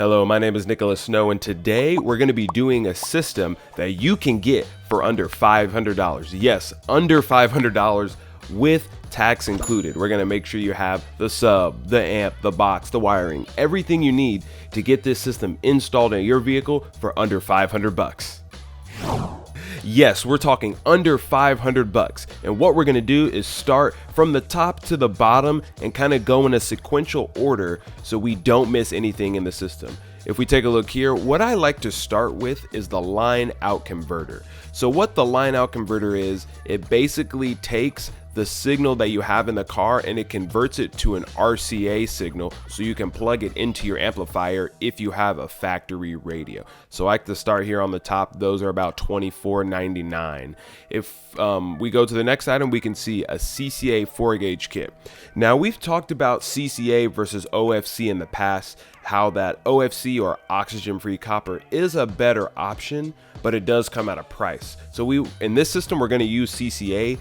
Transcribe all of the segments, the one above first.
Hello, my name is Nicholas Snow, and today we're going to be doing a system that you can get for under $500. Yes, under $500 with tax included. We're going to make sure you have the sub, the amp, the box, the wiring, everything you need to get this system installed in your vehicle for under 500 bucks. Yes, we're talking under 500 bucks. And what we're going to do is start from the top to the bottom and kind of go in a sequential order so we don't miss anything in the system. If we take a look here, what I like to start with is the line out converter. So what the line out converter is, it basically takes the signal that you have in the car and it converts it to an RCA signal so you can plug it into your amplifier if you have a factory radio. So I like to start here on the top. Those are about $24.99. If we go to the next item, we can see a CCA 4-gauge kit. Now we've talked about CCA versus OFC in the past, how that OFC or oxygen free copper is a better option, but it does come at a price. So in this system, we're going to use CCA.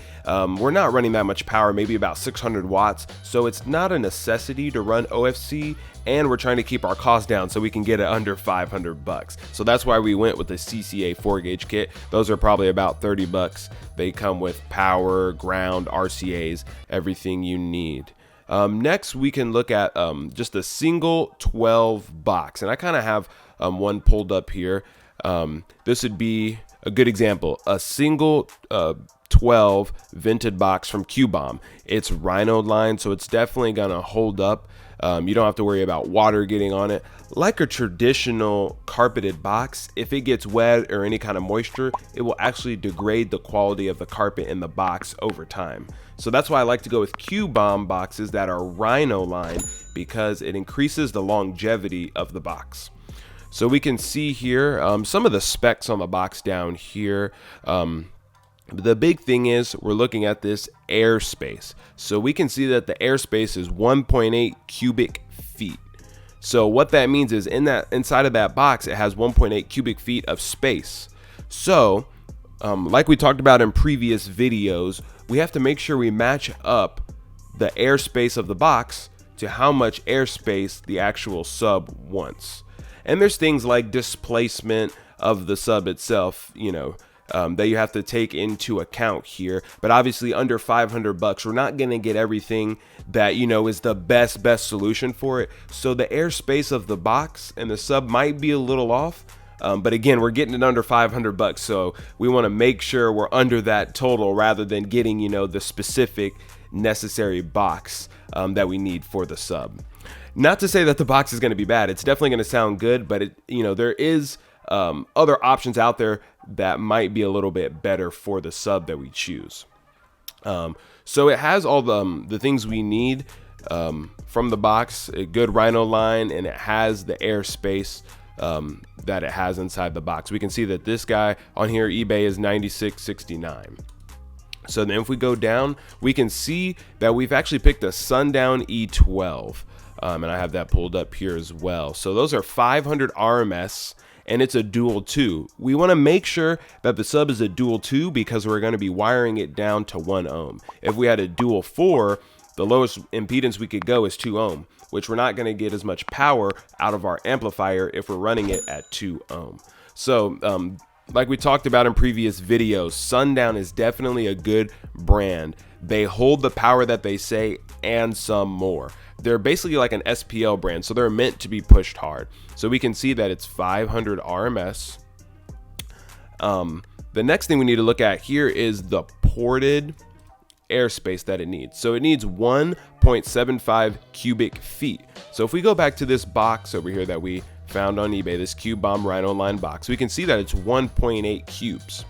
We're not running that much power, maybe about 600 watts. So it's not a necessity to run OFC, and we're trying to keep our costs down so we can get it under 500 bucks. So that's why we went with the CCA 4-gauge kit. Those are probably about 30 bucks. They come with power, ground, RCAs, everything you need. Next, we can look at just a single 12 box, and I kind of have one pulled up here. This would be a good example, a single 12 vented box from Q-Bomb. It's Rhino line, so it's definitely gonna hold up. You don't have to worry about water getting on it. Like a traditional carpeted box, if it gets wet or any kind of moisture, it will actually degrade the quality of the carpet in the box over time. So that's why I like to go with Q-Bomb boxes that are Rhino line, because it increases the longevity of the box. So we can see here some of the specs on the box down here. The big thing is we're looking at this airspace. So we can see that the airspace is 1.8 cubic feet. So what that means is inside of that box, it has 1.8 cubic feet of space. So like we talked about in previous videos, we have to make sure we match up the airspace of the box to how much airspace the actual sub wants. And there's things like displacement of the sub itself, that you have to take into account here. But obviously under 500 bucks, we're not going to get everything that, is the best solution for it. So the airspace of the box and the sub might be a little off. But again, we're getting it under 500 bucks. So we want to make sure we're under that total rather than getting, the specific necessary box that we need for the sub. Not to say that the box is going to be bad. It's definitely going to sound good, but there is other options out there that might be a little bit better for the sub that we choose. So it has all the things we need from the box, a good Rhino line, and it has the airspace that it has inside the box. We can see that this guy on here, eBay, is $96.69. So then if we go down, we can see that we've actually picked a Sundown E12. And I have that pulled up here as well. So those are 500 RMS, and it's a dual 2. We want to make sure that the sub is a dual 2 because we're going to be wiring it down to 1 ohm. If we had a dual 4, the lowest impedance we could go is 2 ohm, which we're not going to get as much power out of our amplifier if we're running it at 2 ohm. So like we talked about in previous videos, Sundown is definitely a good brand. They hold the power that they say and some more. They're basically like an SPL brand, so they're meant to be pushed hard. So we can see that it's 500 RMS. The next thing we need to look at here is the ported airspace that it needs. So it needs 1.75 cubic feet. So if we go back to this box over here that we found on eBay, this Q-Bomb Rhino line box, we can see that it's 1.8 cubes,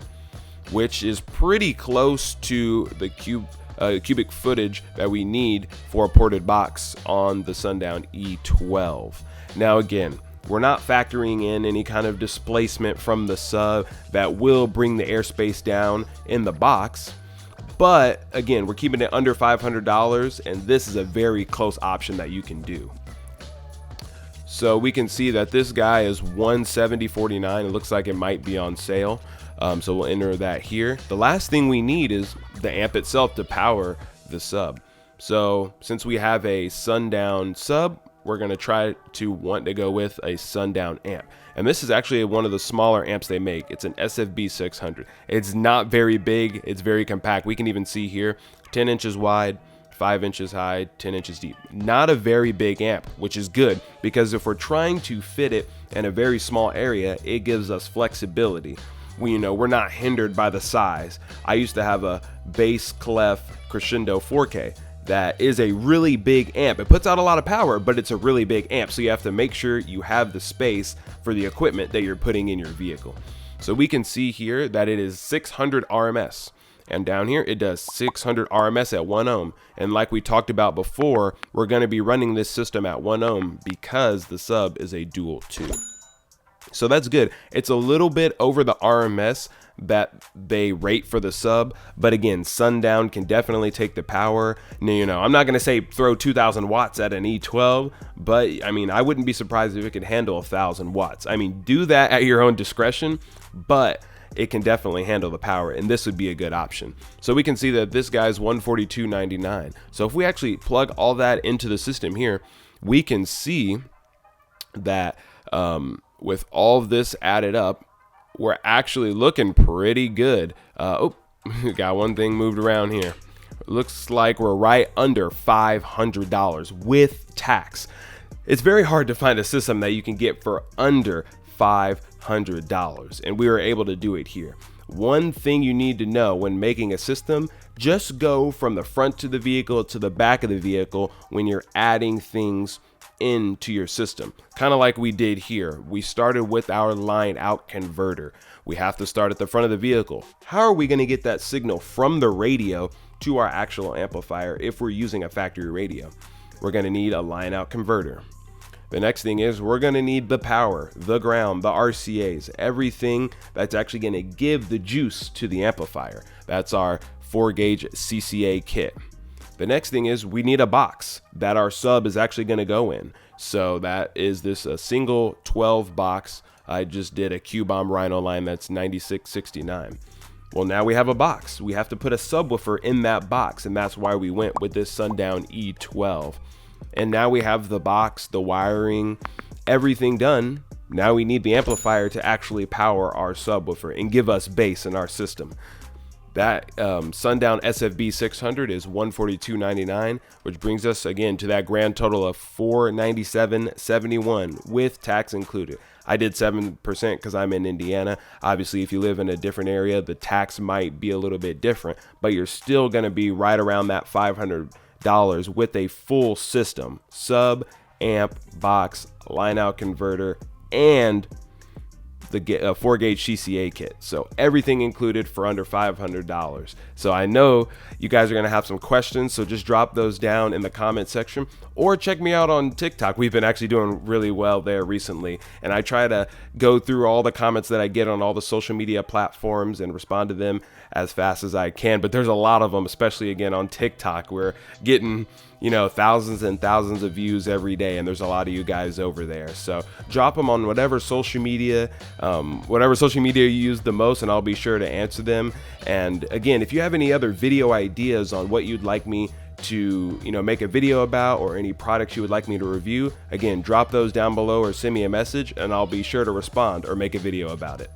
which is pretty close to the cubic footage that we need for a ported box on the Sundown E12. Now again, we're not factoring in any kind of displacement from the sub that will bring the airspace down in the box. But again, we're keeping it under $500, and this is a very close option that you can do. So we can see that this guy is $170.49. It looks like it might be on sale. So we'll enter that here. The last thing we need is the amp itself to power the sub. So since we have a Sundown sub, we're going to try to want to go with a Sundown amp. And this is actually one of the smaller amps they make. It's an SFB 600. It's not very big. It's very compact. We can even see here 10 inches wide, 5 inches high, 10 inches deep. Not a very big amp, which is good because if we're trying to fit it in a very small area, it gives us flexibility. We're not hindered by the size. I used to have a bass clef crescendo 4K that is a really big amp. It puts out a lot of power, but it's a really big amp, so you have to make sure you have the space for the equipment that you're putting in your vehicle. So we can see here that it is 600 RMS, and down here it does 600 RMS at 1 ohm. And like we talked about before, we're going to be running this system at 1 ohm because the sub is a dual 2. So that's good. It's a little bit over the RMS that they rate for the sub, but again, Sundown can definitely take the power. I'm not going to say throw 2,000 watts at an E12, but I wouldn't be surprised if it could handle 1,000 watts. Do that at your own discretion, but it can definitely handle the power, and this would be a good option. So we can see that this guy's $142.99. So if we actually plug all that into the system here, we can see that with all of this added up, we're actually looking pretty good. Got one thing moved around here. Looks like we're right under $500 with tax. It's very hard to find a system that you can get for under $500, and we were able to do it here. One thing you need to know when making a system, just go from the front to the vehicle to the back of the vehicle when you're adding things into your system, kind of like we did here. We started with our line out converter. We have to start at the front of the vehicle. How are we going to get that signal from the radio to our actual amplifier if we're using a factory radio? We're going to need a line out converter. The next thing is we're going to need the power, the ground, the RCAs, everything that's actually going to give the juice to the amplifier. That's our 4-gauge CCA kit. The next thing is we need a box that our sub is actually going to go in. So that is a single 12 box. I just did a Q-Bomb Rhino line that's 9669. Well, now we have a box. We have to put a subwoofer in that box, and that's why we went with this Sundown E12. And now we have the box, the wiring, everything done. Now we need the amplifier to actually power our subwoofer and give us bass in our system. That Sundown SFB 600 is $142.99, which brings us again to that grand total of $497.71 with tax included. I did 7% because I'm in Indiana. Obviously, if you live in a different area, the tax might be a little bit different, but you're still going to be right around that $500 with a full system: sub, amp, box, line out converter, and the 4-gauge CCA kit. So everything included for under $500. So I know you guys are going to have some questions, so just drop those down in the comment section or check me out on TikTok. We've been actually doing really well there recently, and I try to go through all the comments that I get on all the social media platforms and respond to them as fast as I can. But there's a lot of them, especially again on TikTok. We're getting thousands and thousands of views every day, and there's a lot of you guys over there. So drop them on whatever social media you use the most, and I'll be sure to answer them. And again, if you have any other video ideas on what you'd like me to make a video about, or any products you would like me to review, again, drop those down below or send me a message, and I'll be sure to respond or make a video about it.